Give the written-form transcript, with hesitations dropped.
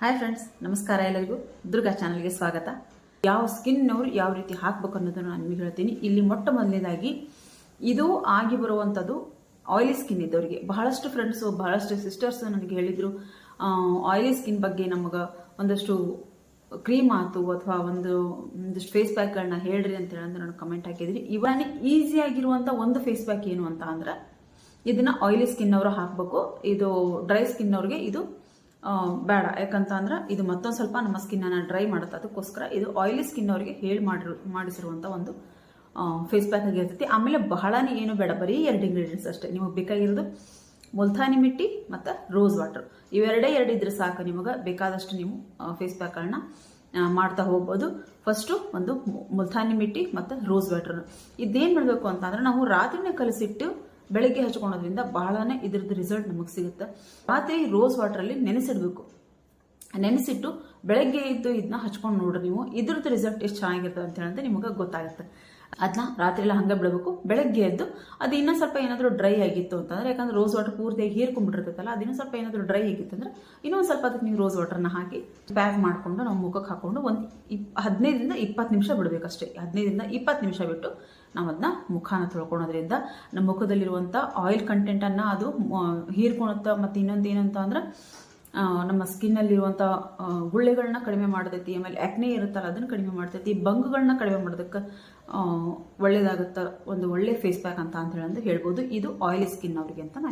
Hi friends, ನಮಸ್ಕಾರ. ಎಲ್ಲರಿಗೂ ದುರ್ಗಾ ಚಾನಲ್ಗೆ ಸ್ವಾಗತ. ಯಾವ ಸ್ಕಿನ್ನವರು ಯಾವ ರೀತಿ ಹಾಕಬೇಕು ಅನ್ನೋದನ್ನು ನಾನು ನಿಮಗೆ ಹೇಳ್ತೀನಿ. ಇಲ್ಲಿ ಮೊಟ್ಟ ಮೊದಲನೇದಾಗಿ ಇದು ಆಗಿ ಬರುವಂಥದ್ದು ಆಯಿಲಿ ಸ್ಕಿನ್ ಇದ್ದವರಿಗೆ. ಬಹಳಷ್ಟು ಫ್ರೆಂಡ್ಸು, ಬಹಳಷ್ಟು ಸಿಸ್ಟರ್ಸು ನನಗೆ ಹೇಳಿದರು, ಆಯಿಲಿ ಸ್ಕಿನ್ ಬಗ್ಗೆ ನಮಗೆ ಒಂದಷ್ಟು ಕ್ರೀಮ್ ಆಯ್ತು ಅಥವಾ ಒಂದಷ್ಟು ಫೇಸ್ ಪ್ಯಾಕ್ಗಳನ್ನ ಹೇಳ್ರಿ ಅಂತ ಹೇಳಿ ನಾನು ಕಮೆಂಟ್ ಹಾಕಿದ್ರಿ. ಇವಾಗ ಈಸಿಯಾಗಿರುವಂಥ ಒಂದು ಫೇಸ್ ಪ್ಯಾಕ್ ಏನು ಅಂತ ಅಂದ್ರೆ, ಇದನ್ನ ಆಯಿಲಿ ಸ್ಕಿನ್ ಅವರು ಹಾಕಬೇಕು. ಇದು ಡ್ರೈ ಸ್ಕಿನ್ ಅವ್ರಿಗೆ ಇದು ಬೇಡ. ಯಾಕಂತ ಅಂದ್ರೆ ಇದು ಮತ್ತೊಂದು ಸ್ವಲ್ಪ ನಮ್ಮ ಸ್ಕಿನ್ನ ಡ್ರೈ ಮಾಡುತ್ತೆ. ಅದಕ್ಕೋಸ್ಕರ ಇದು ಆಯಿಲಿ ಸ್ಕಿನ್ ಅವರಿಗೆ ಹೇಳಿ ಮಾಡಿಸಿರುವಂಥ ಒಂದು ಫೇಸ್ ಪ್ಯಾಕ್ ಆಗಿರ್ತೈತಿ. ಆಮೇಲೆ ಬಹಳನೇ ಏನು ಬೇಡ, ಬರೀ 2 ಇಂಗ್ರೀಡಿಯೆಂಟ್ಸ್ ಅಷ್ಟೇ. ನಿಮಗೆ ಬೇಕಾಗಿರೋದು ಮುಲ್ತಾನಿ ಮಿಟ್ಟಿ ಮತ್ತು ರೋಸ್ ವಾಟರ್. ಇವೆರಡೇ ಇದ್ರೆ ಸಾಕು. ನಿಮಗೆ ಬೇಕಾದಷ್ಟು ನೀವು ಫೇಸ್ ಪ್ಯಾಕ್ಗಳನ್ನ ಮಾಡ್ತಾ ಹೋಗ್ಬೋದು. ಫಸ್ಟು ಒಂದು ಮುಲ್ತಾನಿ ಮಿಟ್ಟಿ ಮತ್ತು ರೋಸ್ ವಾಟರ್. ಇದೇನು ಮಾಡಬೇಕು ಅಂತಂದ್ರೆ, ನಾವು ರಾತ್ರಿನೇ ಕಲಸಿಟ್ಟು ಬೆಳಗ್ಗೆ ಹಚ್ಕೊಳೋದ್ರಿಂದ ಬಹಳನೇ ಇದ್ರದ್ದು ರಿಸಲ್ಟ್ ನಮಗೆ ಸಿಗುತ್ತೆ. ರಾತ್ರಿ ರೋಸ್ ವಾಟರಲ್ಲಿ ನೆನೆಸಿಡ್ಬೇಕು. ನೆನೆಸಿಟ್ಟು ಬೆಳಗ್ಗೆ ಇದ್ದು ಇದನ್ನ ಹಚ್ಕೊಂಡು ನೋಡ್ರಿ ನೀವು. ಇದ್ರದ್ದು ರಿಸಲ್ಟ್ ಎಷ್ಟು ಚೆನ್ನಾಗಿರ್ತದೆ ಅಂತ ಹೇಳಿದ್ರೆ ನಿಮಗೆ ಗೊತ್ತಾಗುತ್ತೆ. ಅದನ್ನ ರಾತ್ರಿ ಎಲ್ಲ ಹಂಗೆ ಬಿಡಬೇಕು. ಬೆಳಗ್ಗೆ ಎದ್ದು ಅದು ಇನ್ನೂ ಸ್ವಲ್ಪ ಏನಾದರೂ ಡ್ರೈ ಆಗಿತ್ತು ಅಂತಂದ್ರೆ, ಯಾಕಂದ್ರೆ ರೋಸ್ ವಾಟರ್ ಪೂರ್ತಿಯಾಗಿ ಹೀರ್ಕೊಂಡ್ಬಿಟ್ಟಿರ್ತೈತಲ್ಲ, ಅದು ಇನ್ನೂ ಸ್ವಲ್ಪ ಏನಾದರೂ ಡ್ರೈ ಆಗಿತ್ತು ಅಂದ್ರೆ ಇನ್ನೊಂದು ಸ್ವಲ್ಪ ಅದಕ್ಕೆ ನೀವು ರೋಸ್ ವಾಟರ್ನ ಹಾಕಿ ಪ್ಯಾಕ್ ಮಾಡಿಕೊಂಡು ನಾವು ಮುಖಕ್ಕೆ ಹಾಕೊಂಡು ಒಂದು 15ರಿಂದ 20 ನಿಮಿಷ ಬಿಡಬೇಕಷ್ಟೇ. 15ರಿಂದ 20 ನಿಮಿಷ ಬಿಟ್ಟು ನಾವು ಅದನ್ನ ಮುಖಾನ ತೊಳ್ಕೊಳೋದ್ರಿಂದ ನಮ್ಮ ಮುಖದಲ್ಲಿರುವಂಥ ಆಯಿಲ್ ಕಂಟೆಂಟನ್ನು ಅದು ಹೀರ್ಕೊಳುತ್ತೆ. ಮತ್ತು ಇನ್ನೊಂದು ಏನಂತ ಅಂದ್ರೆ, ನಮ್ಮ ಸ್ಕಿನ್ನಲ್ಲಿರುವಂಥ ಗುಳ್ಳೆಗಳನ್ನ ಕಡಿಮೆ ಮಾಡ್ತೈತಿ. ಆಮೇಲೆ ಆ್ಯಕ್ನೆ ಇರುತ್ತಲ್ಲ, ಅದನ್ನು ಕಡಿಮೆ ಮಾಡ್ತೈತಿ. ಬಂಗುಗಳನ್ನ ಕಡಿಮೆ ಮಾಡೋದಕ್ಕೆ ಒಳ್ಳೇದಾಗುತ್ತೆ. ಒಂದು ಒಳ್ಳೆ ಫೇಸ್ ಪ್ಯಾಕ್ ಅಂತ ಹೇಳಿ ಹೇಳ್ಬೋದು. ಇದು ಆಯಿಲಿ ಸ್ಕಿನ್ ಅವ್ರಿಗೆ ಅಂತ ನಾನು